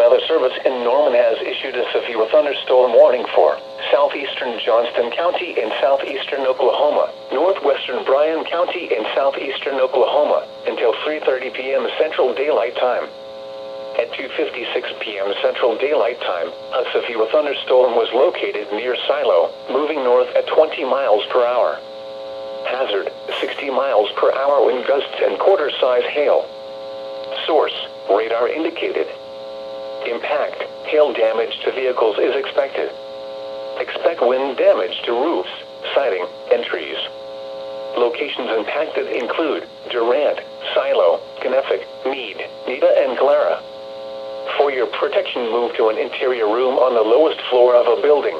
Weather Service in Norman has issued a severe thunderstorm warning for southeastern Johnston County in southeastern Oklahoma, northwestern Bryan County in southeastern Oklahoma, until 3:30 p.m. Central Daylight Time. At 2:56 p.m. Central Daylight Time, a severe thunderstorm was located near Silo, moving north at 20 miles per hour. Hazard, 60 miles per hour wind gusts and quarter-size hail. Source, radar indicated. Impact, hail damage to vehicles is expected. Expect wind damage to roofs, siding, and trees. Locations impacted include Durant, Silo, Knefic, Meade, Nita, and Clara. For your protection, move to an interior room on the lowest floor of a building.